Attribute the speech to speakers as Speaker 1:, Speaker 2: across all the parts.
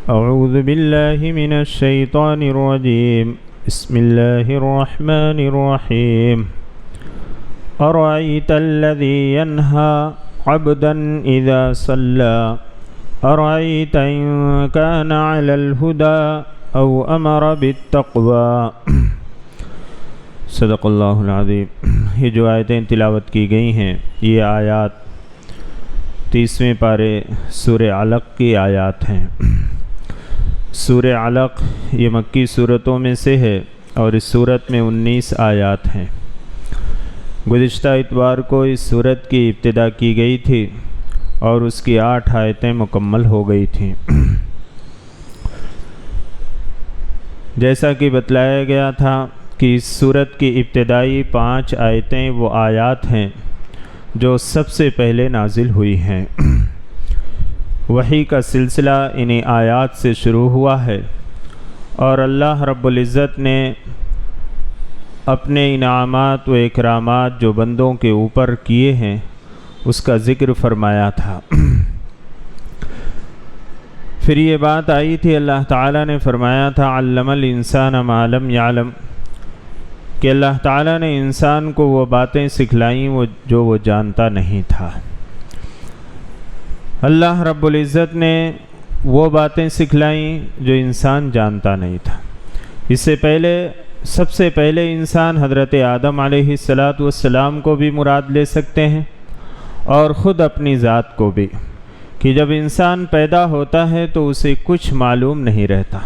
Speaker 1: أعوذ بالله من الشيطان الرجيم بسم الله الرحمن الرحيم أرأيت الذي ينهى عبدا إذا صلى أرأيت إن كان على الهدى أو أمر بالتقوى صدق اللہ العظیم۔ یہ جو آیتیں تلاوت کی گئی ہیں یہ آیات 30ویں پارے سورہ علق کی آیات ہیں۔ سورہ علق یہ مکی صورتوں میں سے ہے اور اس صورت میں 19 آیات ہیں۔ گزشتہ اتوار کو اس صورت کی ابتدا کی گئی تھی اور اس کی 8 آیتیں مکمل ہو گئی تھیں۔ جیسا کہ بتلایا گیا تھا کہ اس صورت کی ابتدائی 5 آیتیں وہ آیات ہیں جو سب سے پہلے نازل ہوئی ہیں۔ وحی کا سلسلہ انہی آیات سے شروع ہوا ہے اور اللہ رب العزت نے اپنے انعامات و اکرامات جو بندوں کے اوپر کیے ہیں اس کا ذکر فرمایا تھا۔ پھر یہ بات آئی تھی، اللہ تعالیٰ نے فرمایا تھا علم الانسان ما لم یعلم، کہ اللہ تعالیٰ نے انسان کو وہ باتیں سکھلائیں جو وہ جانتا نہیں تھا۔ اللہ رب العزت نے وہ باتیں سکھلائیں جو انسان جانتا نہیں تھا۔ اس سے پہلے سب سے پہلے انسان حضرت آدم علیہ السلام کو بھی مراد لے سکتے ہیں اور خود اپنی ذات کو بھی، کہ جب انسان پیدا ہوتا ہے تو اسے کچھ معلوم نہیں رہتا،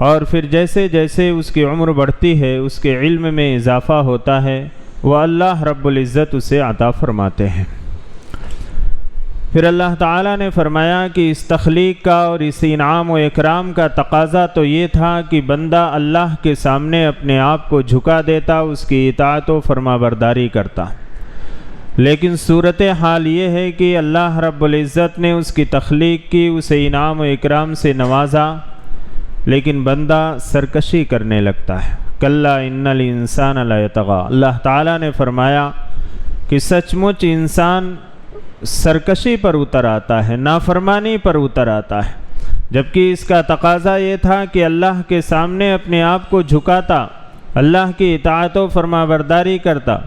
Speaker 1: اور پھر جیسے جیسے اس کی عمر بڑھتی ہے اس کے علم میں اضافہ ہوتا ہے، وہ اللہ رب العزت اسے عطا فرماتے ہیں۔ پھر اللہ تعالیٰ نے فرمایا کہ اس تخلیق کا اور اس انعام و اکرام کا تقاضا تو یہ تھا کہ بندہ اللہ کے سامنے اپنے آپ کو جھکا دیتا، اس کی اطاعت و فرما برداری کرتا، لیکن صورتحال یہ ہے کہ اللہ رب العزت نے اس کی تخلیق کی، اسے انعام و اکرام سے نوازا، لیکن بندہ سرکشی کرنے لگتا ہے۔ کلا ان الانسان لیطغی، اللہ تعالیٰ نے فرمایا کہ سچ مچ انسان سرکشی پر اتر آتا ہے، نافرمانی پر اتر آتا ہے، جبکہ اس کا تقاضا یہ تھا کہ اللہ کے سامنے اپنے آپ کو جھکاتا، اللہ کی اطاعت و فرما برداری کرتا،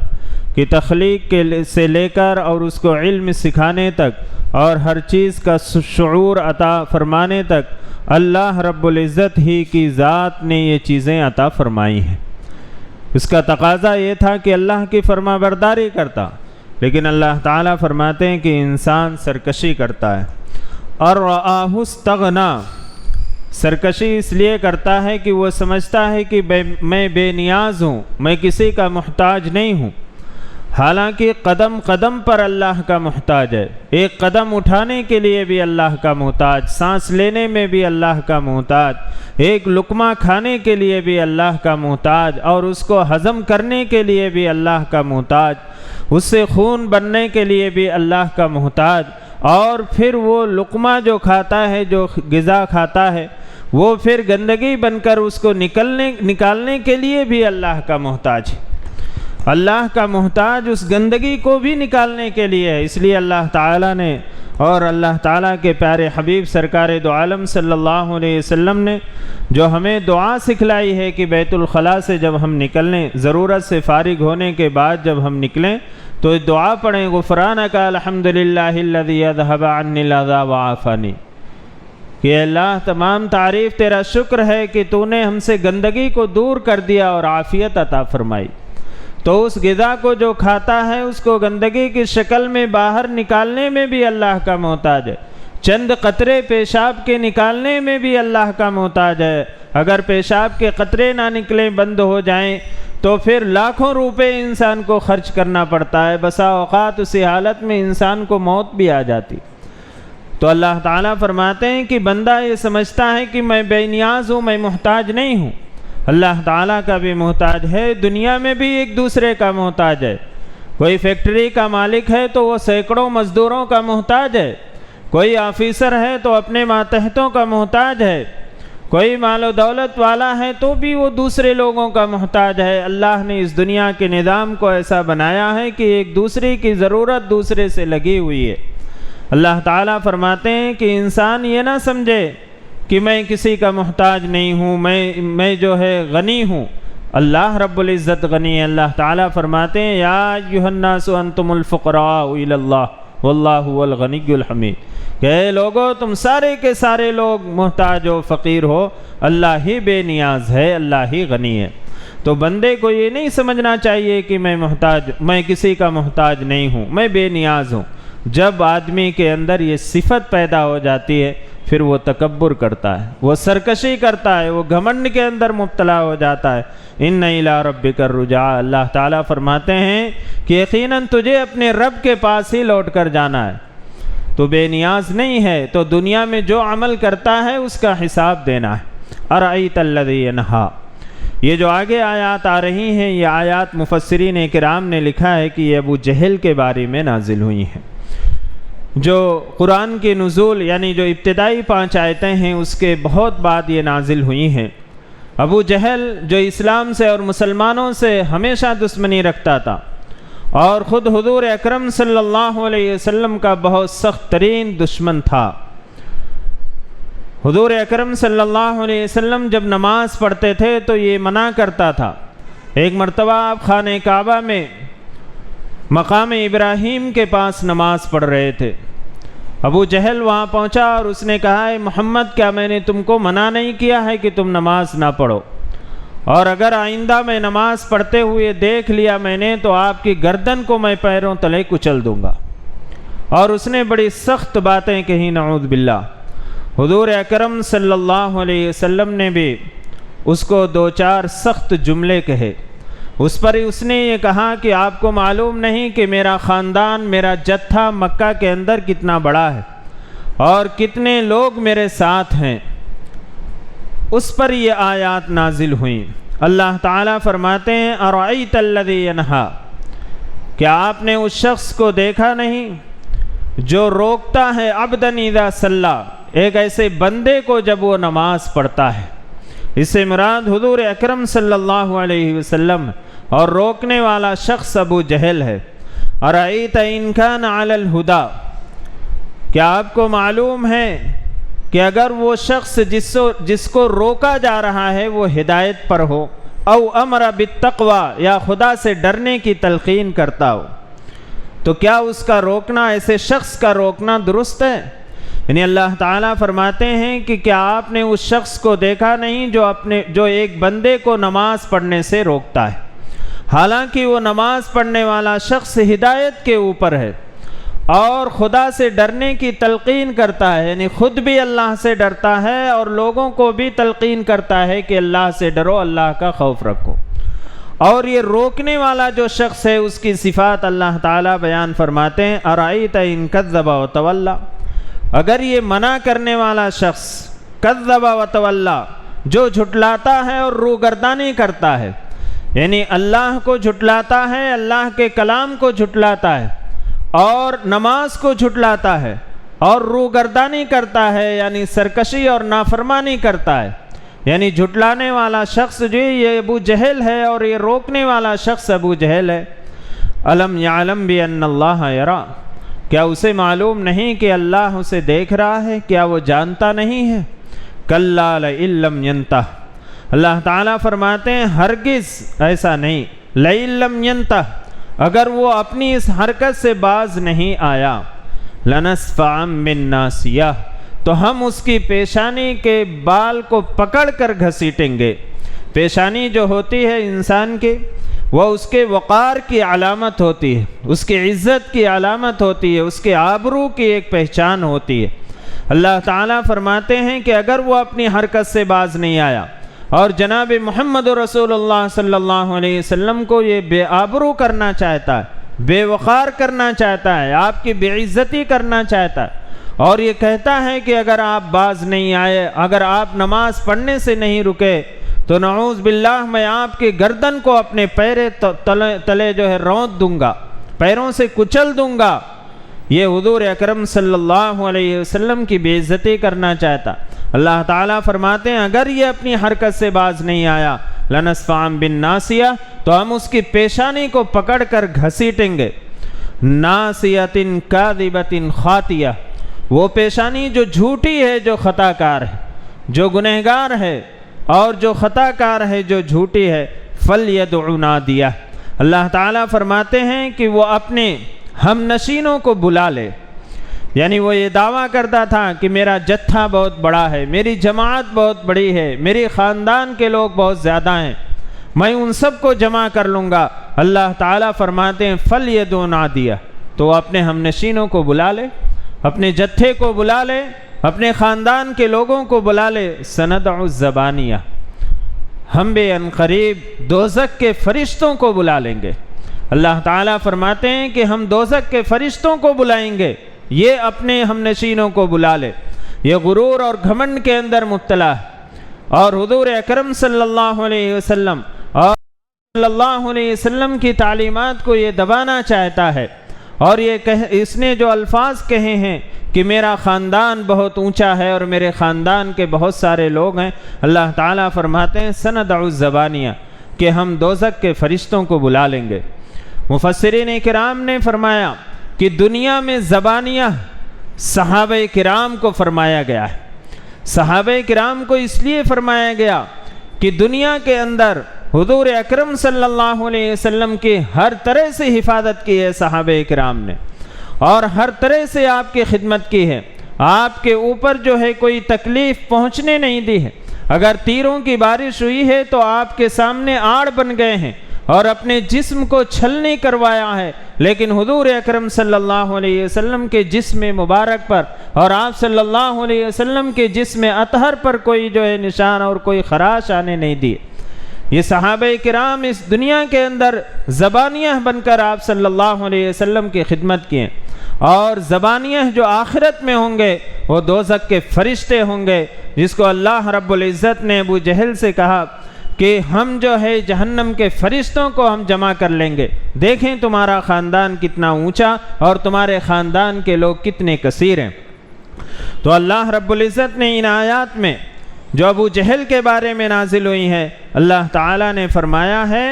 Speaker 1: کہ تخلیق سے لے کر اور اس کو علم سکھانے تک اور ہر چیز کا شعور عطا فرمانے تک اللہ رب العزت ہی کی ذات نے یہ چیزیں عطا فرمائی ہیں۔ اس کا تقاضا یہ تھا کہ اللہ کی فرما برداری کرتا، لیکن اللہ تعالیٰ فرماتے ہیں کہ انسان سرکشی کرتا ہے۔ اور رآہ استغنی، سرکشی اس لیے کرتا ہے کہ وہ سمجھتا ہے کہ میں بے نیاز ہوں، میں کسی کا محتاج نہیں ہوں، حالانکہ قدم قدم پر اللہ کا محتاج ہے۔ ایک قدم اٹھانے کے لیے بھی اللہ کا محتاج، سانس لینے میں بھی اللہ کا محتاج، ایک لقمہ کھانے کے لیے بھی اللہ کا محتاج، اور اس کو ہضم کرنے کے لیے بھی اللہ کا محتاج، اس سے خون بننے کے لیے بھی اللہ کا محتاج، اور پھر وہ لقمہ جو کھاتا ہے، جو غذا کھاتا ہے، وہ پھر گندگی بن کر اس کو نکالنے کے لیے بھی اللہ کا محتاج ہے۔ اللہ کا محتاج اس گندگی کو بھی نکالنے کے لیے ہے۔ اس لیے اللہ تعالیٰ نے اور اللہ تعالیٰ کے پیارے حبیب سرکار دو عالم صلی اللہ علیہ وسلم نے جو ہمیں دعا سکھلائی ہے کہ بیت الخلاء سے جب ہم نکلیں، ضرورت سے فارغ ہونے کے بعد جب ہم نکلیں تو دعا پڑھیں، غفرانک الحمدللہ الذی اذھب عنی الاذی وعافانی، کہ اللہ تمام تعریف تیرا شکر ہے کہ تو نے ہم سے گندگی کو دور کر دیا اور عافیت عطا فرمائی۔ تو اس غذا کو جو کھاتا ہے اس کو گندگی کی شکل میں باہر نکالنے میں بھی اللہ کا محتاج ہے، چند قطرے پیشاب کے نکالنے میں بھی اللہ کا محتاج ہے۔ اگر پیشاب کے قطرے نہ نکلیں، بند ہو جائیں، تو پھر لاکھوں روپے انسان کو خرچ کرنا پڑتا ہے، بسا اوقات اسی حالت میں انسان کو موت بھی آ جاتی۔ تو اللہ تعالیٰ فرماتے ہیں کہ بندہ یہ سمجھتا ہے کہ میں بے نیاز ہوں، میں محتاج نہیں ہوں۔ اللہ تعالیٰ کا بھی محتاج ہے، دنیا میں بھی ایک دوسرے کا محتاج ہے۔ کوئی فیکٹری کا مالک ہے تو وہ سینکڑوں مزدوروں کا محتاج ہے، کوئی آفیسر ہے تو اپنے ماتحتوں کا محتاج ہے، کوئی مال و دولت والا ہے تو بھی وہ دوسرے لوگوں کا محتاج ہے۔ اللہ نے اس دنیا کے نظام کو ایسا بنایا ہے کہ ایک دوسرے کی ضرورت دوسرے سے لگی ہوئی ہے۔ اللہ تعالیٰ فرماتے ہیں کہ انسان یہ نہ سمجھے کہ میں کسی کا محتاج نہیں ہوں، میں جو ہے غنی ہوں۔ اللہ رب العزت غنی ہے۔ اللہ تعالیٰ فرماتے ہیں یا ایھا الناس انتم الفقراء الی اللہ واللہ هو الغنی الحمید، کہ اے لوگو تم سارے کے سارے لوگ محتاج ہو، فقیر ہو، اللہ ہی بے نیاز ہے، اللہ ہی غنی ہے۔ تو بندے کو یہ نہیں سمجھنا چاہیے کہ میں کسی کا محتاج نہیں ہوں، میں بے نیاز ہوں۔ جب آدمی کے اندر یہ صفت پیدا ہو جاتی ہے پھر وہ تکبر کرتا ہے، وہ سرکشی کرتا ہے، وہ گھمنڈ کے اندر مبتلا ہو جاتا ہے۔ ان الی ربک الرجعی، اللہ تعالیٰ فرماتے ہیں کہ یقیناً تجھے اپنے رب کے پاس ہی لوٹ کر جانا ہے، تو بے نیاز نہیں ہے، تو دنیا میں جو عمل کرتا ہے اس کا حساب دینا ہے۔ ارأیت الذی ینہی، یہ جو آگے آیات آ رہی ہیں یہ آیات مفسرین کرام نے لکھا ہے کہ یہ ابو جہل کے بارے میں نازل ہوئی ہیں۔ جو قرآن کی نزول یعنی جو ابتدائی 5 آیتیں ہیں اس کے بہت بعد یہ نازل ہوئی ہیں۔ ابو جہل جو اسلام سے اور مسلمانوں سے ہمیشہ دشمنی رکھتا تھا اور خود حضور اکرم صلی اللہ علیہ وسلم کا بہت سخت ترین دشمن تھا۔ حضور اکرم صلی اللہ علیہ وسلم جب نماز پڑھتے تھے تو یہ منع کرتا تھا۔ ایک مرتبہ آپ خانہ کعبہ میں مقام ابراہیم کے پاس نماز پڑھ رہے تھے۔ ابو جہل وہاں پہنچا اور اس نے کہا اے محمد، کیا میں نے تم کو منع نہیں کیا ہے کہ تم نماز نہ پڑھو؟ اور اگر آئندہ میں نماز پڑھتے ہوئے دیکھ لیا میں نے تو آپ کی گردن کو میں پیروں تلے کچل دوں گا۔ اور اس نے بڑی سخت باتیں کہیں، نعوذ باللہ۔ حضور اکرم صلی اللہ علیہ وسلم نے بھی اس کو 2-4 سخت جملے کہے۔ اس پر اس نے یہ کہا کہ آپ کو معلوم نہیں کہ میرا خاندان، میرا جتھا مکہ کے اندر کتنا بڑا ہے اور کتنے لوگ میرے ساتھ ہیں۔ اس پر یہ آیات نازل ہوئیں۔ اللہ تعالیٰ فرماتے ہیں ارأیت الذی ینہی، کیا آپ نے اس شخص کو دیکھا نہیں جو روکتا ہے عبدا اذا صلی، ایک ایسے بندے کو جب وہ نماز پڑھتا ہے۔ اس سے مراد حضور اکرم صلی اللہ علیہ وسلم، اور روکنے والا شخص ابو جہل ہے۔ ارأیت ان کان علی الہدی، کیا آپ کو معلوم ہے کہ اگر وہ شخص جس کو روکا جا رہا ہے وہ ہدایت پر ہو، او امر بالتقوی، یا خدا سے ڈرنے کی تلقین کرتا ہو، تو کیا اس کا روکنا، ایسے شخص کا روکنا درست ہے؟ یعنی اللہ تعالیٰ فرماتے ہیں کہ کیا آپ نے اس شخص کو دیکھا نہیں جو ایک بندے کو نماز پڑھنے سے روکتا ہے، حالانکہ وہ نماز پڑھنے والا شخص ہدایت کے اوپر ہے اور خدا سے ڈرنے کی تلقین کرتا ہے، یعنی خود بھی اللہ سے ڈرتا ہے اور لوگوں کو بھی تلقین کرتا ہے کہ اللہ سے ڈرو، اللہ کا خوف رکھو۔ اور یہ روکنے والا جو شخص ہے اس کی صفات اللہ تعالیٰ بیان فرماتے ہیں ارأیت ان کذب وتولی، اگر یہ منع کرنے والا شخص کذب وتولی، جو جھٹلاتا ہے اور روگردانی کرتا ہے، یعنی اللہ کو جھٹلاتا ہے، اللہ کے کلام کو جھٹلاتا ہے اور نماز کو جھٹلاتا ہے اور روگردانی کرتا ہے، یعنی سرکشی اور نافرمانی کرتا ہے، یعنی جھٹلانے والا شخص جو یہ ابو جہل ہے اور یہ روکنے والا شخص ابو جہل ہے۔ الم یعلم بان اللہ یری، کیا اسے معلوم نہیں کہ اللہ اسے دیکھ رہا ہے؟ کیا وہ جانتا نہیں ہے؟ کلا لئن لم ینتہ، اللہ تعالیٰ فرماتے ہیں ہرگز ایسا نہیں، لئن لم ینتہ، اگر وہ اپنی اس حرکت سے باز نہیں آیا، لنصفعا بالناصیہ، تو ہم اس کی پیشانی کے بال کو پکڑ کر گھسیٹیں گے۔ پیشانی جو ہوتی ہے انسان کی، وہ اس کے وقار کی علامت ہوتی ہے، اس کی عزت کی علامت ہوتی ہے، اس کے آبرو کی ایک پہچان ہوتی ہے۔ اللہ تعالیٰ فرماتے ہیں کہ اگر وہ اپنی حرکت سے باز نہیں آیا اور جناب محمد رسول اللہ صلی اللہ علیہ وسلم کو یہ بے آبرو کرنا چاہتا ہے، بے وقار کرنا چاہتا ہے، آپ کی بے عزتی کرنا چاہتا ہے، اور یہ کہتا ہے کہ اگر آپ باز نہیں آئے، اگر آپ نماز پڑھنے سے نہیں رکے تو نعوذ باللہ میں آپ کی گردن کو اپنے پیرے تلے جو ہے روند دوں گا، پیروں سے کچل دوں گا، یہ حضور اکرم صلی اللہ علیہ وسلم کی بے عزتی کرنا چاہتا۔ اللہ تعالیٰ فرماتے ہیں اگر یہ اپنی حرکت سے باز نہیں آیا، لنصفعا بالناصیہ، تو ہم اس کی پیشانی کو پکڑ کر گھسیٹیں گے۔ ناصیۃ کاذبۃ خاطیہ، وہ پیشانی جو جھوٹی ہے، جو خطا کار ہے، جو گنہگار ہے اور جو خطا کار ہے، جو جھوٹی ہے، فَلْيَدْعُ نَادِيَهُ، اللہ تعالیٰ فرماتے ہیں کہ وہ اپنے ہم نشینوں کو بلا لے۔ یعنی وہ یہ دعویٰ کرتا تھا کہ میرا جتھا بہت بڑا ہے، میری جماعت بہت بڑی ہے، میری خاندان کے لوگ بہت زیادہ ہیں، میں ان سب کو جمع کر لوں گا۔ اللہ تعالیٰ فرماتے ہیں فَلْيَدْعُ نَادِيَهُ، تو وہ اپنے ہم نشینوں کو بلا لے، اپنے جتھے کو بلا لے، اپنے خاندان کے لوگوں کو بلا لے۔ سَنَدْعُ الزَّبَانِيَةَ، ہم بھی عنقریب دوزخ کے فرشتوں کو بلا لیں گے۔ اللہ تعالیٰ فرماتے ہیں کہ ہم دوزخ کے فرشتوں کو بلائیں گے، یہ اپنے ہم نشینوں کو بلا لے۔ یہ غرور اور گھمنڈ کے اندر مبتلا ہے، اور حضور اکرم صلی اللہ علیہ وسلم اور صلی اللہ علیہ وسلم کی تعلیمات کو یہ دبانا چاہتا ہے، اور اس نے جو الفاظ کہے ہیں کہ میرا خاندان بہت اونچا ہے اور میرے خاندان کے بہت سارے لوگ ہیں، اللہ تعالیٰ فرماتے ہیں سَنَدْعُ الزَّبَانِيَةَ، کہ ہم دوزخ کے فرشتوں کو بلا لیں گے۔ مفسرین کرام نے فرمایا کہ دنیا میں زبانیہ صحابہ کرام کو فرمایا گیا ہے۔ صحابہ کرام کو اس لیے فرمایا گیا کہ دنیا کے اندر حضور اکرم صلی اللہ علیہ وسلم کی ہر طرح سے حفاظت کی ہے صحابہ کرام نے، اور ہر طرح سے آپ کی خدمت کی ہے، آپ کے اوپر جو ہے کوئی تکلیف پہنچنے نہیں دی ہے۔ اگر تیروں کی بارش ہوئی ہے تو آپ کے سامنے آڑ بن گئے ہیں اور اپنے جسم کو چھلنی کروایا ہے، لیکن حضور اکرم صلی اللہ علیہ وسلم کے جسم مبارک پر اور آپ صلی اللہ علیہ وسلم کے جسم اطہر پر کوئی جو ہے نشان اور کوئی خراش آنے نہیں دی۔ یہ صحابہ کرام اس دنیا کے اندر زبانیہ بن کر آپ صلی اللہ علیہ وسلم کی خدمت کیے، اور زبانیہ جو آخرت میں ہوں گے وہ دوزخ کے فرشتے ہوں گے، جس کو اللہ رب العزت نے ابو جہل سے کہا کہ ہم جو ہے جہنم کے فرشتوں کو ہم جمع کر لیں گے، دیکھیں تمہارا خاندان کتنا اونچا اور تمہارے خاندان کے لوگ کتنے کثیر ہیں۔ تو اللہ رب العزت نے ان آیات میں جو ابو جہل کے بارے میں نازل ہوئی ہے، اللہ تعالیٰ نے فرمایا ہے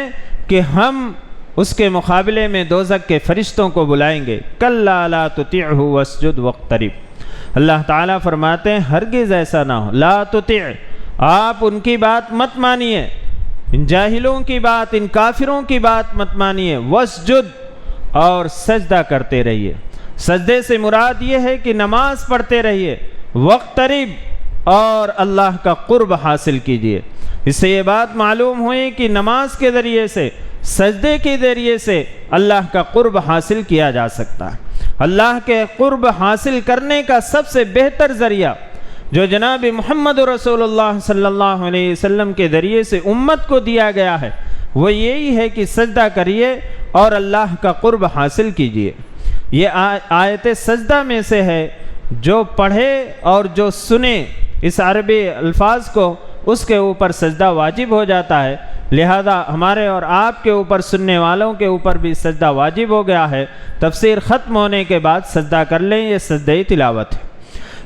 Speaker 1: کہ ہم اس کے مقابلے میں دوزخ کے فرشتوں کو بلائیں گے۔ کَلَّا لَا تُطِعْهُ وَاسْجُدْ وَاقْتَرِب، اللہ تعالیٰ فرماتے ہیں ہرگز ایسا نہ ہو، لا تطع، آپ ان کی بات مت مانیے، ان جاہلوں کی بات، ان کافروں کی بات مت مانیے، وَاسْجُدْ، اور سجدہ کرتے رہیے۔ سجدے سے مراد یہ ہے کہ نماز پڑھتے رہیے، وَاقْتَرِب، اور اللہ کا قرب حاصل کیجیے۔ اس سے یہ بات معلوم ہوئی کہ نماز کے ذریعے سے، سجدے کے ذریعے سے اللہ کا قرب حاصل کیا جا سکتا ہے۔ اللہ کے قرب حاصل کرنے کا سب سے بہتر ذریعہ جو جناب محمد رسول اللہ صلی اللہ علیہ وسلم کے ذریعے سے امت کو دیا گیا ہے، وہ یہی ہے کہ سجدہ کریے اور اللہ کا قرب حاصل کیجیے۔ یہ آیت سجدہ میں سے ہے، جو پڑھے اور جو سنے اس عربی الفاظ کو، اس کے اوپر سجدہ واجب ہو جاتا ہے، لہذا ہمارے اور آپ کے اوپر، سننے والوں کے اوپر بھی سجدہ واجب ہو گیا ہے۔ تفسیر ختم ہونے کے بعد سجدہ کر لیں، یہ سجدہ تلاوت ہے۔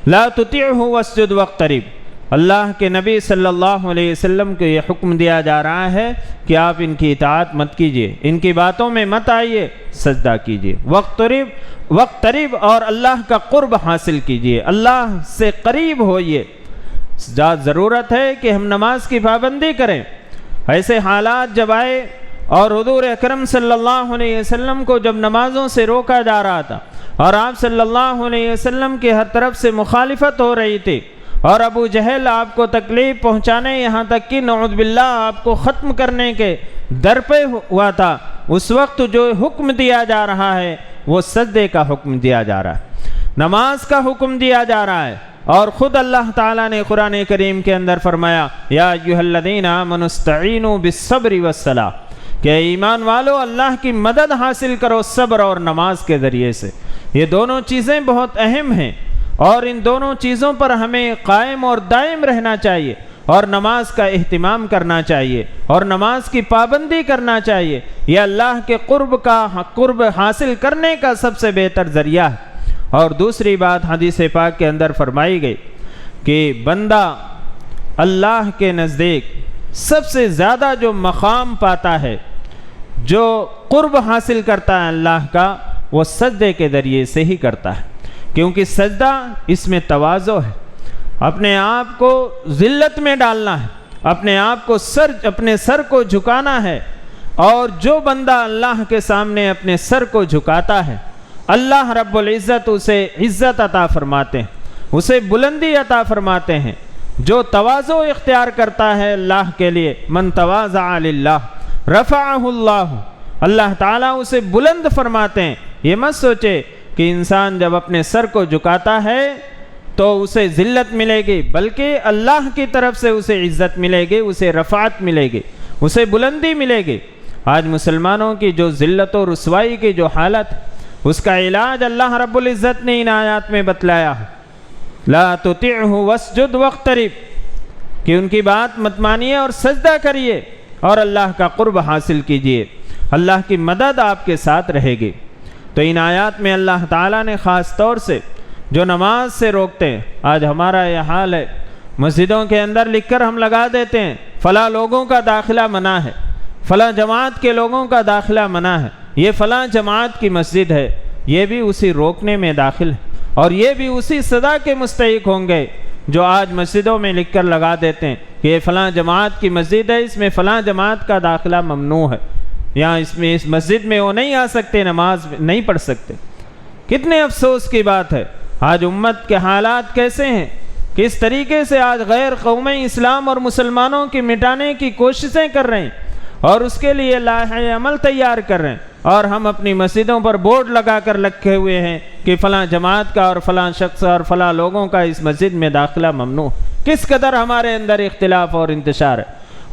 Speaker 1: لا تطیعہ واسجد واقترب، اللہ کے نبی صلی اللہ علیہ وسلم کو یہ حکم دیا جا رہا ہے کہ آپ ان کی اطاعت مت کیجیے، ان کی باتوں میں مت آئیے، سجدہ کیجیے۔ واقترب، اور اللہ کا قرب حاصل کیجیے، اللہ سے قریب ہوئیے۔ ضرورت ہے کہ ہم نماز کی پابندی کریں۔ ایسے حالات جب آئے اور حضور اکرم صلی اللہ علیہ وسلم کو جب نمازوں سے روکا جا رہا تھا اور آپ صلی اللہ علیہ وسلم کی ہر طرف سے مخالفت ہو رہی تھی، اور ابو جہل آپ کو تکلیف پہنچانے، یہاں تک کہ نعوذ باللہ آپ کو ختم کرنے کے در پہ ہوا تھا، اس وقت جو حکم دیا جا رہا ہے وہ سجدے کا حکم دیا جا رہا ہے، نماز کا حکم دیا جا رہا ہے۔ اور خود اللہ تعالیٰ نے قرآن کریم کے اندر فرمایا یا ایھا الذین آمنوا استعینوا بالصبر والصلاۃ، کہ ایمان والو اللہ کی مدد حاصل کرو صبر اور نماز کے ذریعے سے۔ یہ دونوں چیزیں بہت اہم ہیں، اور ان دونوں چیزوں پر ہمیں قائم اور دائم رہنا چاہیے، اور نماز کا اہتمام کرنا چاہیے، اور نماز کی پابندی کرنا چاہیے۔ یہ اللہ کے قرب حاصل کرنے کا سب سے بہتر ذریعہ ہے۔ اور دوسری بات حدیث پاک کے اندر فرمائی گئی کہ بندہ اللہ کے نزدیک سب سے زیادہ جو مقام پاتا ہے، جو قرب حاصل کرتا ہے اللہ کا، وہ سجدے کے ذریعے سے ہی کرتا ہے، کیونکہ سجدہ اس میں تواضع ہے۔ اپنے آپ کو ذلت میں ڈالنا ہے، اپنے آپ کو اپنے سر کو جھکانا ہے، اور جو بندہ اللہ کے سامنے اپنے سر کو جھکاتا ہے اللہ رب العزت اسے عزت عطا فرماتے ہیں، اسے بلندی عطا فرماتے ہیں۔ جو تواضع اختیار کرتا ہے اللہ کے لیے، من تواضع للہ رفعہ اللہ، اللہ تعالیٰ اسے بلند فرماتے ہیں۔ یہ مت سوچے کہ انسان جب اپنے سر کو جھکاتا ہے تو اسے ذلت ملے گی، بلکہ اللہ کی طرف سے اسے عزت ملے گی، اسے رفعت ملے گی، اسے بلندی ملے گی۔ آج مسلمانوں کی جو ذلت و رسوائی کی جو حالت، اس کا علاج اللہ رب العزت نے ان آیات میں بتلایا ہے۔ لا تطعہ واسجد واقترب، کہ ان کی بات مت مانیے اور سجدہ کریے اور اللہ کا قرب حاصل کیجیے، اللہ کی مدد آپ کے ساتھ رہے گی۔ تو ان آیات میں اللہ تعالیٰ نے خاص طور سے جو نماز سے روکتے ہیں، آج ہمارا یہ حال ہے، مسجدوں کے اندر لکھ کر ہم لگا دیتے ہیں فلاں لوگوں کا داخلہ منع ہے، فلاں جماعت کے لوگوں کا داخلہ منع ہے، یہ فلاں جماعت کی مسجد ہے، یہ بھی اسی روکنے میں داخل ہے، اور یہ بھی اسی سزا کے مستحق ہوں گے جو آج مسجدوں میں لکھ کر لگا دیتے ہیں کہ یہ فلاں جماعت کی مسجد ہے، اس میں فلاں جماعت کا داخلہ ممنوع ہے، یہاں اس مسجد میں وہ نہیں آ سکتے، نماز نہیں پڑھ سکتے۔ کتنے افسوس کی بات ہے، آج امت کے حالات کیسے ہیں، کس طریقے سے آج غیر قومیں اسلام اور مسلمانوں کی مٹانے کی کوششیں کر رہے ہیں اور اس کے لیے لائحہ عمل تیار کر رہے ہیں، اور ہم اپنی مسجدوں پر بورڈ لگا کر رکھے ہوئے ہیں کہ فلاں جماعت کا اور فلاں شخص اور فلاں لوگوں کا اس مسجد میں داخلہ ممنوع۔ کس قدر ہمارے اندر اختلاف اور انتشار ہے،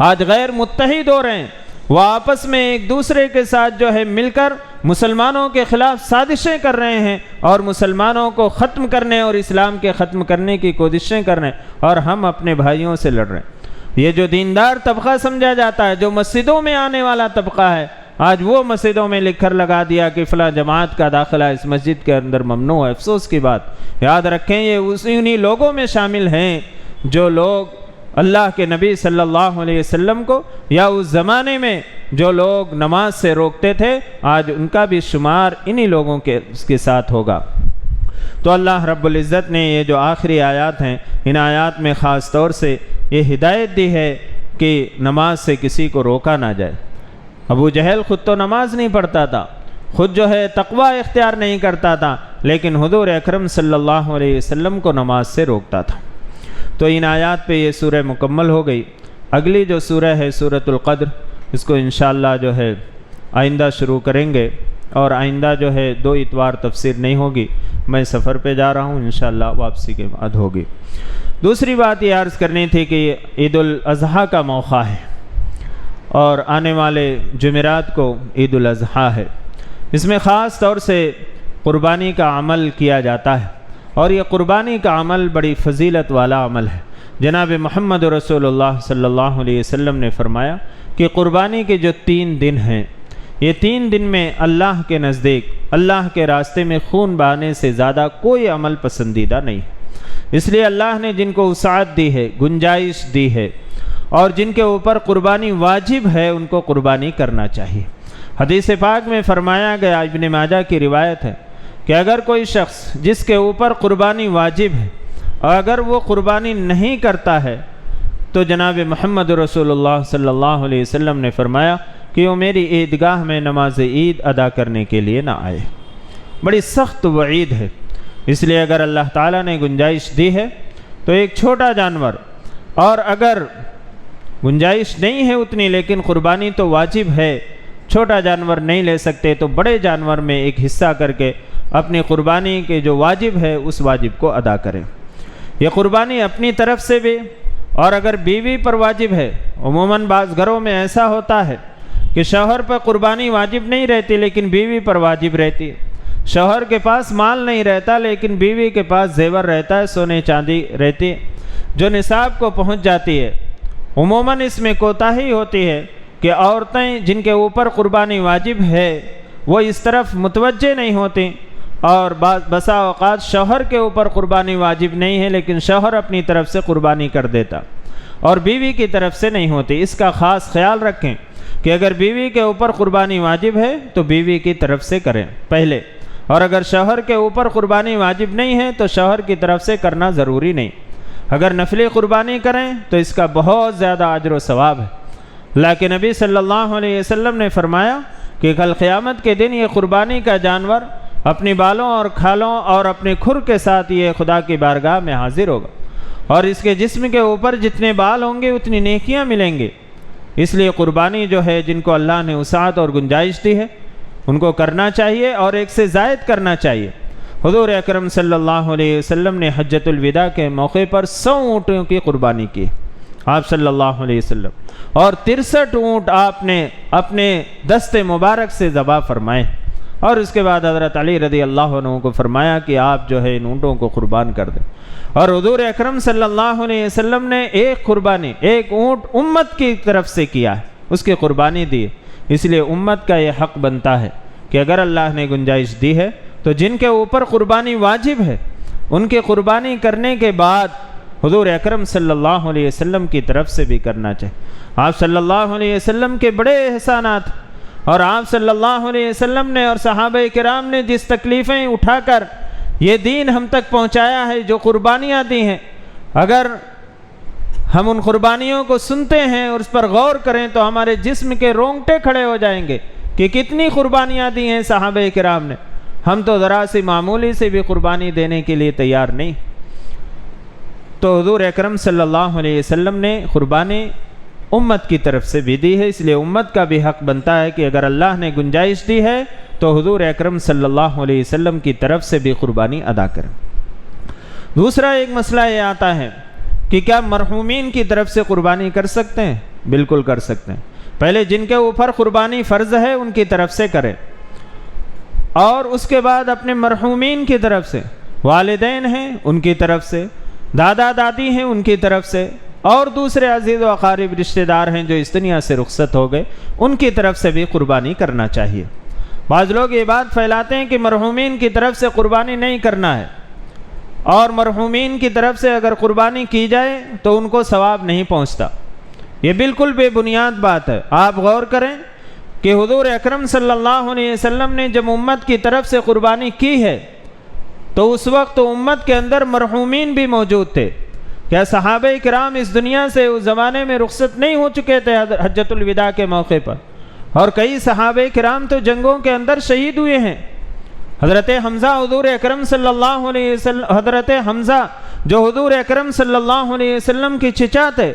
Speaker 1: آج غیر متحد ہو رہے ہیں، وہ آپس میں ایک دوسرے کے ساتھ جو ہے مل کر مسلمانوں کے خلاف سازشیں کر رہے ہیں اور مسلمانوں کو ختم کرنے اور اسلام کے ختم کرنے کی کوششیں کر رہے ہیں، اور ہم اپنے بھائیوں سے لڑ رہے ہیں۔ یہ جو دیندار طبقہ سمجھا جاتا ہے، جو مسجدوں میں آنے والا طبقہ ہے، آج وہ مسجدوں میں لکھ کر لگا دیا کہ فلاں جماعت کا داخلہ اس مسجد کے اندر ممنوع ہے۔ افسوس کی بات، یاد رکھیں یہ انہی لوگوں میں شامل ہیں جو لوگ اللہ کے نبی صلی اللہ علیہ وسلم کو، یا اس زمانے میں جو لوگ نماز سے روکتے تھے، آج ان کا بھی شمار انہی لوگوں کے ساتھ ہوگا۔ تو اللہ رب العزت نے یہ جو آخری آیات ہیں، ان آیات میں خاص طور سے یہ ہدایت دی ہے کہ نماز سے کسی کو روکا نہ جائے۔ ابو جہل خود تو نماز نہیں پڑھتا تھا، خود جو ہے تقوی اختیار نہیں کرتا تھا، لیکن حضور اکرم صلی اللہ علیہ وسلم کو نماز سے روکتا تھا۔ تو ان آیات پہ یہ سورہ مکمل ہو گئی۔ اگلی جو سورہ ہے سورۃ القدر، اس کو انشاءاللہ جو ہے آئندہ شروع کریں گے، اور آئندہ جو ہے 2 اتوار تفسیر نہیں ہوگی، میں سفر پہ جا رہا ہوں، انشاءاللہ واپسی کے بعد ہوگی۔ دوسری بات یہ عرض کرنی تھی کہ عید الاضحیٰ کا موقع ہے، اور آنے والے جمعرات کو عید الاضحیٰ ہے۔ اس میں خاص طور سے قربانی کا عمل کیا جاتا ہے، اور یہ قربانی کا عمل بڑی فضیلت والا عمل ہے۔ جناب محمد رسول اللہ صلی اللہ علیہ وسلم نے فرمایا کہ قربانی کے جو 3 دن ہیں، یہ 3 دن میں اللہ کے نزدیک، اللہ کے راستے میں خون بہانے سے زیادہ کوئی عمل پسندیدہ نہیں ہے۔ اس لیے اللہ نے جن کو وسعت دی ہے، گنجائش دی ہے، اور جن کے اوپر قربانی واجب ہے، ان کو قربانی کرنا چاہیے۔ حدیث پاک میں فرمایا گیا، ابن ماجہ کی روایت ہے کہ اگر کوئی شخص جس کے اوپر قربانی واجب ہے، اور اگر وہ قربانی نہیں کرتا ہے، تو جناب محمد رسول اللہ صلی اللہ علیہ وسلم نے فرمایا کہ وہ میری عیدگاہ میں نماز عید ادا کرنے کے لیے نہ آئے۔ بڑی سخت وعید ہے۔ اس لیے اگر اللہ تعالیٰ نے گنجائش دی ہے تو ایک چھوٹا جانور، اور اگر گنجائش نہیں ہے اتنی لیکن قربانی تو واجب ہے، چھوٹا جانور نہیں لے سکتے تو بڑے جانور میں ایک حصہ کر کے اپنی قربانی کے جو واجب ہے اس واجب کو ادا کریں۔ یہ قربانی اپنی طرف سے بھی، اور اگر بیوی پر واجب ہے، عموماً بعض گھروں میں ایسا ہوتا ہے کہ شوہر پر قربانی واجب نہیں رہتی لیکن بیوی پر واجب رہتی ہے۔ شوہر کے پاس مال نہیں رہتا لیکن بیوی کے پاس زیور رہتا ہے، سونے چاندی رہتی ہے جو نصاب کو پہنچ جاتی ہے۔ عموماً اس میں کوتاہی ہوتی ہے کہ عورتیں جن کے اوپر قربانی واجب ہے وہ اس طرف متوجہ نہیں ہوتی، اور بسا اوقات شوہر کے اوپر قربانی واجب نہیں ہے لیکن شوہر اپنی طرف سے قربانی کر دیتا اور بیوی کی طرف سے نہیں ہوتی۔ اس کا خاص خیال رکھیں کہ اگر بیوی کے اوپر قربانی واجب ہے تو بیوی کی طرف سے کریں پہلے، اور اگر شوہر کے اوپر قربانی واجب نہیں ہے تو شوہر کی طرف سے کرنا ضروری نہیں۔ اگر نفلی قربانی کریں تو اس کا بہت زیادہ اجر و ثواب ہے۔ اللہ کے نبی صلی اللہ علیہ وسلم نے فرمایا کہ کل قیامت کے دن یہ قربانی کا جانور اپنی بالوں اور کھالوں اور اپنے کھر کے ساتھ یہ خدا کی بارگاہ میں حاضر ہوگا، اور اس کے جسم کے اوپر جتنے بال ہوں گے اتنی نیکیاں ملیں گے۔ اس لیے قربانی جو ہے، جن کو اللہ نے وسعت اور گنجائش دی ہے ان کو کرنا چاہیے اور ایک سے زائد کرنا چاہیے۔ حضور اکرم صلی اللہ علیہ وسلم نے حجۃ الوداع کے موقع پر 100 اونٹوں کی قربانی کی آپ صلی اللہ علیہ وسلم، اور 63 اونٹ آپ نے اپنے دست مبارک سے ذبح فرمائے، اور اس کے بعد حضرت علی رضی اللہ عنہ کو فرمایا کہ آپ جو ہے ان اونٹوں کو قربان کر دیں، اور حضور اکرم صلی اللہ علیہ وسلم نے ایک قربانی، ایک اونٹ امت کی طرف سے کیا ہے، اس کی قربانی دی۔ اس لیے امت کا یہ حق بنتا ہے کہ اگر اللہ نے گنجائش دی ہے تو جن کے اوپر قربانی واجب ہے ان کے قربانی کرنے کے بعد حضور اکرم صلی اللہ علیہ وسلم کی طرف سے بھی کرنا چاہیے۔ آپ صلی اللہ علیہ وسلم کے بڑے احسانات، اور آپ صلی اللہ علیہ وسلم نے اور صحابہ کرام نے جس تکلیفیں اٹھا کر یہ دین ہم تک پہنچایا ہے، جو قربانیاں دی ہیں، اگر ہم ان قربانیوں کو سنتے ہیں اور اس پر غور کریں تو ہمارے جسم کے رونگٹے کھڑے ہو جائیں گے کہ کتنی قربانیاں دی ہیں صحابہ کرام نے۔ ہم تو ذرا سی معمولی سے بھی قربانی دینے کے لیے تیار نہیں۔ تو حضور اکرم صلی اللہ علیہ وسلم نے قربانی امت کی طرف سے بھی دی ہے، اس لیے امت کا بھی حق بنتا ہے کہ اگر اللہ نے گنجائش دی ہے تو حضور اکرم صلی اللہ علیہ وسلم کی طرف سے بھی قربانی ادا کریں۔ دوسرا ایک مسئلہ یہ آتا ہے کہ کیا مرحومین کی طرف سے قربانی کر سکتے ہیں؟ بالکل کر سکتے ہیں۔ پہلے جن کے اوپر قربانی فرض ہے ان کی طرف سے کریں، اور اس کے بعد اپنے مرحومین کی طرف سے، والدین ہیں ان کی طرف سے، دادا دادی ہیں ان کی طرف سے، اور دوسرے عزیز و اقارب رشتہ دار ہیں جو اس دنیا سے رخصت ہو گئے، ان کی طرف سے بھی قربانی کرنا چاہیے۔ بعض لوگ یہ بات پھیلاتے ہیں کہ مرحومین کی طرف سے قربانی نہیں کرنا ہے، اور مرحومین کی طرف سے اگر قربانی کی جائے تو ان کو ثواب نہیں پہنچتا۔ یہ بالکل بے بنیاد بات ہے۔ آپ غور کریں کہ حضور اکرم صلی اللہ علیہ وسلم نے جب امت کی طرف سے قربانی کی ہے تو اس وقت امت کے اندر مرحومین بھی موجود تھے۔ کیا صحابہ کرام اس دنیا سے اس زمانے میں رخصت نہیں ہو چکے تھے حجۃ الوداع کے موقع پر؟ اور کئی صحابہ کرام تو جنگوں کے اندر شہید ہوئے ہیں۔ حضرت حمزہ حضور اکرم صلی اللہ علیہ وسلم، حضرت حمزہ جو حضور اکرم صلی اللہ علیہ وسلم کی چچا تھے،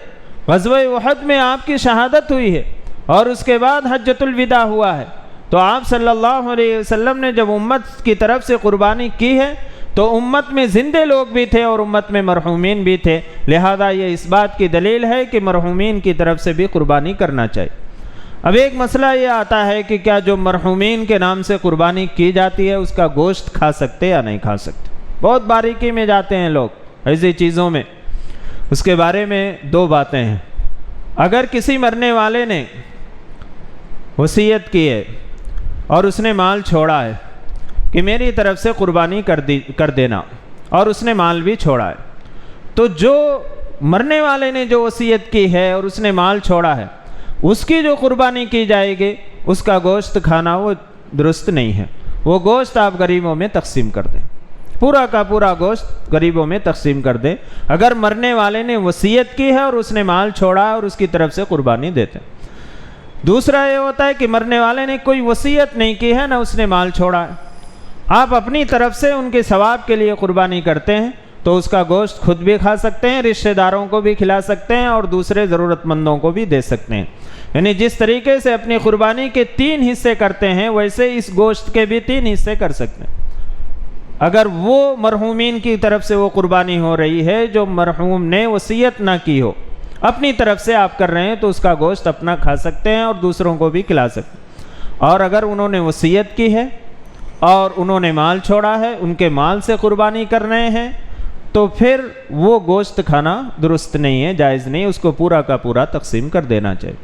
Speaker 1: غزوہ احد میں آپ کی شہادت ہوئی ہے، اور اس کے بعد حجۃ الوداع ہوا ہے۔ تو آپ صلی اللہ علیہ وسلم نے جب امت کی طرف سے قربانی کی ہے تو امت میں زندے لوگ بھی تھے اور امت میں مرحومین بھی تھے، لہذا یہ اس بات کی دلیل ہے کہ مرحومین کی طرف سے بھی قربانی کرنا چاہیے۔ اب ایک مسئلہ یہ آتا ہے کہ کیا جو مرحومین کے نام سے قربانی کی جاتی ہے اس کا گوشت کھا سکتے یا نہیں کھا سکتے؟ بہت باریکی میں جاتے ہیں لوگ ایسی چیزوں میں۔ اس کے بارے میں دو باتیں ہیں۔ اگر کسی مرنے والے نے وصیت کی ہے اور اس نے مال چھوڑا ہے کہ میری طرف سے قربانی کر دینا، اور اس نے مال بھی چھوڑا ہے، تو جو مرنے والے نے جو وصیت کی ہے اور اس نے مال چھوڑا ہے، اس کی جو قربانی کی جائے گی اس کا گوشت کھانا وہ درست نہیں ہے۔ وہ گوشت آپ غریبوں میں تقسیم کر دیں، پورا کا پورا گوشت غریبوں میں تقسیم کر دیں، اگر مرنے والے نے وصیت کی ہے اور اس نے مال چھوڑا ہے اور اس کی طرف سے قربانی دیتے ہیں۔ دوسرا یہ ہوتا ہے کہ مرنے والے نے کوئی وصیت نہیں کی ہے، نہ اس نے مال چھوڑا ہے، آپ اپنی طرف سے ان کے ثواب کے لیے قربانی کرتے ہیں تو اس کا گوشت خود بھی کھا سکتے ہیں، رشتہ داروں کو بھی کھلا سکتے ہیں، اور دوسرے ضرورت مندوں کو بھی دے سکتے ہیں۔ یعنی جس طریقے سے اپنی قربانی کے 3 حصے کرتے ہیں ویسے اس گوشت کے بھی 3 حصے کر سکتے ہیں۔ اگر وہ مرحومین کی طرف سے وہ قربانی ہو رہی ہے جو مرحوم نے وصیت نہ کی ہو، اپنی طرف سے آپ کر رہے ہیں تو اس کا گوشت اپنا کھا سکتے ہیں اور دوسروں کو بھی کھلا سکتے ہیں۔ اور اگر انہوں نے وصیت کی ہے اور انہوں نے مال چھوڑا ہے، ان کے مال سے قربانی کر رہے ہیں، تو پھر وہ گوشت کھانا درست نہیں ہے، جائز نہیں، اس کو پورا کا پورا تقسیم کر دینا چاہیے۔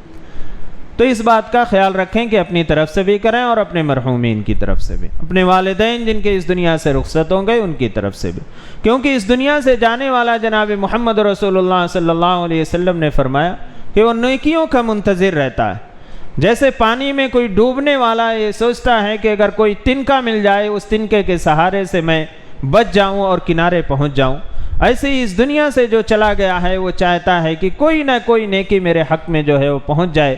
Speaker 1: تو اس بات کا خیال رکھیں کہ اپنی طرف سے بھی کریں اور اپنے مرحومین کی طرف سے بھی، اپنے والدین جن کے اس دنیا سے رخصت ہوں گے ان کی طرف سے بھی، کیونکہ اس دنیا سے جانے والا جناب محمد رسول اللہ صلی اللہ علیہ وسلم نے فرمایا کہ وہ نیکیوں کا منتظر رہتا ہے۔ جیسے پانی میں کوئی ڈوبنے والا یہ سوچتا ہے کہ اگر کوئی تنکا مل جائے اس تنکے کے سہارے سے میں بچ جاؤں اور کنارے پہنچ جاؤں، ایسے ہی اس دنیا سے جو چلا گیا ہے وہ چاہتا ہے کہ کوئی نہ کوئی نیکی میرے حق میں جو ہے وہ پہنچ جائے،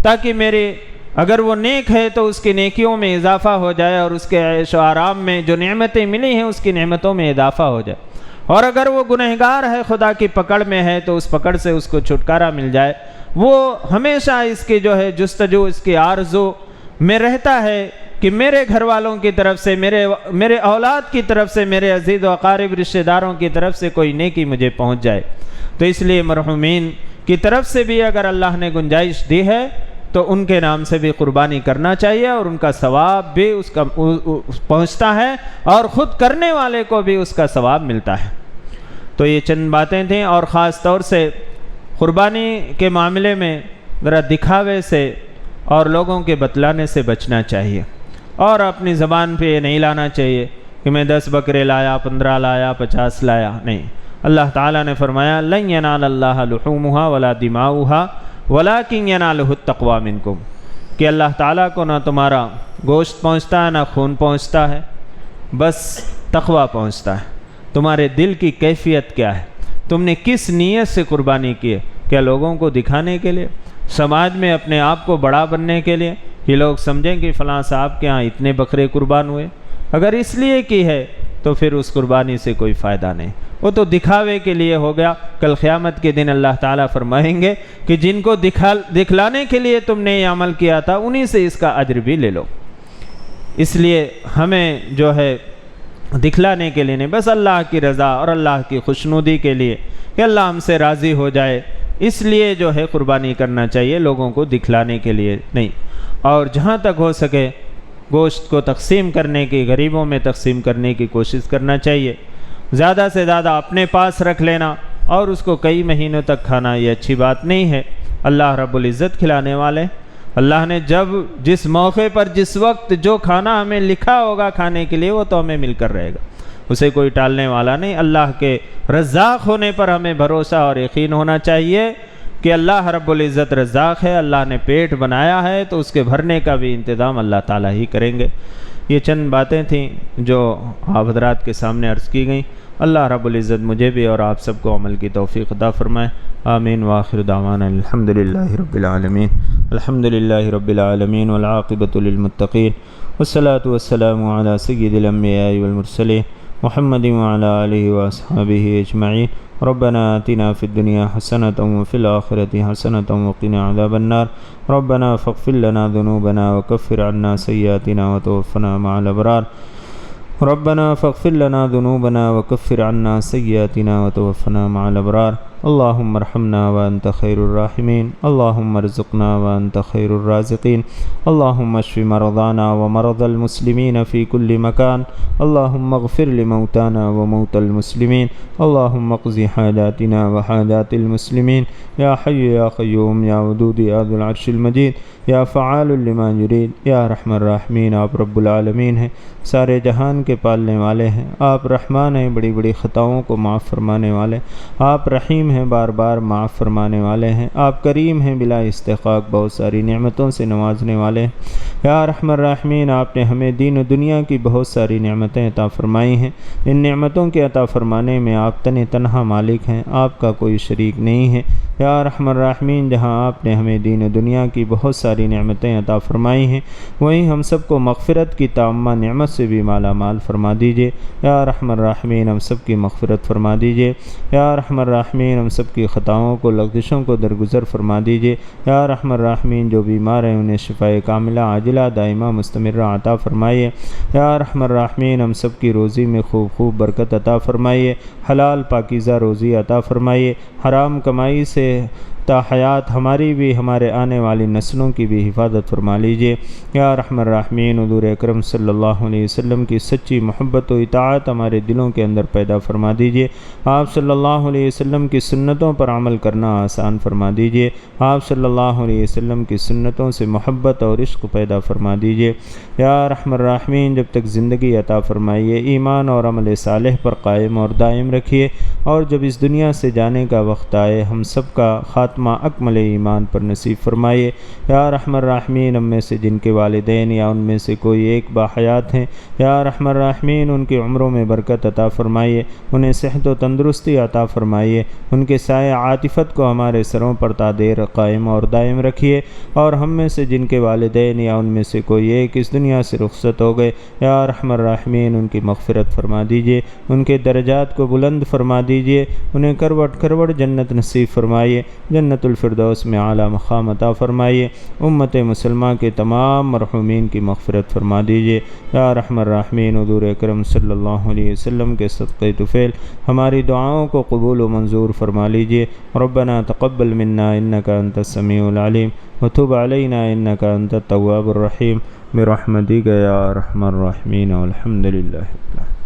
Speaker 1: تاکہ میرے اگر وہ نیک ہے تو اس کی نیکیوں میں اضافہ ہو جائے، اور اس کے عیش و آرام میں جو نعمتیں ملی ہیں اس کی نعمتوں میں اضافہ ہو جائے، اور اگر وہ گنہگار ہے، خدا کی پکڑ میں ہے، تو اس پکڑ سے اس کو چھٹکارا مل جائے۔ وہ ہمیشہ اس کی جو ہے جستجو، اس کی آرزو میں رہتا ہے کہ میرے گھر والوں کی طرف سے، میرے اولاد کی طرف سے، میرے عزیز و اقارب رشتہ داروں کی طرف سے کوئی نیکی مجھے پہنچ جائے۔ تو اس لیے مرحومین کی طرف سے بھی اگر اللہ نے گنجائش دی ہے تو ان کے نام سے بھی قربانی کرنا چاہیے، اور ان کا ثواب بھی اس کا پہنچتا ہے، اور خود کرنے والے کو بھی اس کا ثواب ملتا ہے۔ تو یہ چند باتیں تھیں، اور خاص طور سے قربانی کے معاملے میں ذرا دکھاوے سے اور لوگوں کے بتلانے سے بچنا چاہیے، اور اپنی زبان پہ یہ نہیں لانا چاہیے کہ میں 10 بکرے لایا، 15 لایا، 50 لایا، نہیں۔ اللہ تعالیٰ نے فرمایا لن ینال اللہ لحومها ولا دماؤها ولکن ینالہ التقوی منکم، کہ اللہ تعالیٰ کو نہ تمہارا گوشت پہنچتا ہے نہ خون پہنچتا ہے، بس تقوی پہنچتا ہے۔ تمہارے دل کی کیفیت کیا ہے، تم نے کس نیت سے قربانی کی ہے؟ کیا لوگوں کو دکھانے کے لیے، سماج میں اپنے آپ کو بڑا بننے کے لیے، کہ لوگ سمجھیں کہ فلاں صاحب کے ہاں اتنے بکرے قربان ہوئے؟ اگر اس لیے کی ہے تو پھر اس قربانی سے کوئی فائدہ نہیں، وہ تو دکھاوے کے لیے ہو گیا۔ کل قیامت کے دن اللہ تعالیٰ فرمائیں گے کہ جن کو دکھلانے کے لیے تم نے یہ عمل کیا تھا انہی سے اس کا اجر بھی لے لو۔ اس لیے ہمیں جو ہے دکھلانے کے لیے نہیں، بس اللہ کی رضا اور اللہ کی خوشنودی کے لیے کہ اللہ ہم سے راضی ہو جائے، اس لیے جو ہے قربانی کرنا چاہیے، لوگوں کو دکھلانے کے لیے نہیں۔ اور جہاں تک ہو سکے گوشت کو تقسیم کرنے کی، غریبوں میں تقسیم کرنے کی کوشش کرنا چاہیے۔ زیادہ سے زیادہ اپنے پاس رکھ لینا اور اس کو کئی مہینوں تک کھانا یہ اچھی بات نہیں ہے۔ اللہ رب العزت کھلانے والے، اللہ نے جب جس موقع پر جس وقت جو کھانا ہمیں لکھا ہوگا کھانے کے لیے وہ تو ہمیں مل کر رہے گا، اسے کوئی ٹالنے والا نہیں۔ اللہ کے رزاق ہونے پر ہمیں بھروسہ اور یقین ہونا چاہیے کہ اللہ رب العزت رزاق ہے، اللہ نے پیٹ بنایا ہے تو اس کے بھرنے کا بھی انتظام اللہ تعالیٰ ہی کریں گے۔ یہ چند باتیں تھیں جو آپ حضرات کے سامنے عرض کی گئیں۔ اللہ رب العزت مجھے بھی اور آپ سب کو عمل کی توفیق عطا فرمائے، آمین۔ وآخر دعوانا الحمدللہ رب العالمین، الحمدللہ رب العالمین والعاقبۃ للمتقین، والصلاة والسلام علی سید الانبیاء والمرسلین محمد وعلی آلہ واصحابہ اجمعین۔ ربنا آتنا فی الدنیا حسنۃ وفی الآخرۃ حسنۃ وقنا عذاب النار۔ ربنا فاغفر لنا ذنوبنا وکفر عنا سیئاتنا وتوفنا مع الابرار۔ ربنا فاغفر لنا ذنوبنا وكفر عنا سيئاتنا وتوفنا مع الأبرار۔ اللهم ارحمنا وأنت خير الراحمين، اللهم ارزقنا وأنت خير الرازقين، اللهم اشف مرضانا ومرضى المسلمين في كل مكان، اللهم اغفر لموتانا وموتى المسلمين، اللهم اقض حاجاتنا وحاجات المسلمين، يا حي يا قيوم يا ودود يا ذو العرش المجيد، یا فعال لما یرید، یا رحم الراحمین۔ آپ رب العالمین ہیں، سارے جہان کے پالنے والے ہیں، آپ رحمان ہیں، بڑی بڑی خطاؤں کو معاف فرمانے والے، آپ رحیم ہیں، بار بار معاف فرمانے والے ہیں، آپ کریم ہیں، بلا استحقاق بہت ساری نعمتوں سے نوازنے والے ہیں۔ یا رحم الراحمین، آپ نے ہمیں دین و دنیا کی بہت ساری نعمتیں عطا فرمائی ہیں، ان نعمتوں کے عطا فرمانے میں آپ تنہا مالک ہیں، آپ کا کوئی شریک نہیں ہے۔ یا رحم الراحمین، جہاں آپ نے ہمیں دین و دنیا کی بہت ساری نعمتیں عطا فرمائی ہیں، وہیں ہم سب کو مغفرت کی تامہ نعمت سے بھی مالا مال فرما دیجئے۔ یا رحم الراحمین، ہم سب کی مغفرت فرما دیجئے۔ یا رحم الراحمین، ہم سب کی خطاؤں کو، لغزشوں کو درگزر فرما دیجئے۔ یا رحم الراحمین، جو بیمار ہیں انہیں شفائے کاملہ عاجلہ دائمہ مستمرہ عطا فرمائیے۔ یا رحم الراحمین، ہم سب کی روزی میں خوب برکت عطا فرمائیے، حلال پاکیزہ روزی عطا فرمائیے، حرام کمائی سے تا حیات ہماری بھی، ہمارے آنے والی نسلوں کی بھی حفاظت فرما لیجئے۔ یا رحم الراحمین، حضور اکرم صلی اللہ علیہ وسلم کی سچی محبت و اطاعت ہمارے دلوں کے اندر پیدا فرما دیجئے۔ آپ صلی اللہ علیہ وسلم کی سنتوں پر عمل کرنا آسان فرما دیجئے۔ آپ صلی اللہ علیہ وسلم کی سنتوں سے محبت اور عشق پیدا فرما دیجئے۔ یا رحم الراحمین، جب تک زندگی عطا فرمائیے، ایمان اور عمل صالح پر قائم اور دائم رکھیے، اور جب اس دنیا سے جانے کا وقت آئے، ہم سب کا خاتمہ خاتمہ اکمل ایمان پر نصیب فرمائیے۔ یا ارحم الراحمین، ہم میں سے جن کے والدین یا ان میں سے کوئی ایک باحیات ہیں، یا ارحم الراحمین ان کی عمروں میں برکت عطا فرمائیے، انہیں صحت و تندرستی عطا فرمائیے، ان کے سایہ عاطفت کو ہمارے سروں پر تا دیر قائم اور دائم رکھیے، اور ہم میں سے جن کے والدین یا ان میں سے کوئی ایک اس دنیا سے رخصت ہو گئے، یا ارحم الراحمین ان کی مغفرت فرما دیجیے، ان کے درجات کو بلند فرما دیجیے، انہیں کروٹ کروٹ جنت نصیب فرمائیے، جنت الفردوس میں اعلیٰ مقام عطا فرمائیے، امت مسلمہ کے تمام مرحومین کی مغفرت فرما دیجیے۔ یا ارحم الراحمین، حضور اکرم صلی اللہ علیہ وسلم کے صدقے طفیل ہماری دعاؤں کو قبول و منظور فرما لیجیے۔ ربنا تقبل منا انک انت السمیع العلیم وتب علینا انک انت التواب الرحیم برحمتک یا ارحم الراحمین والحمد للہ۔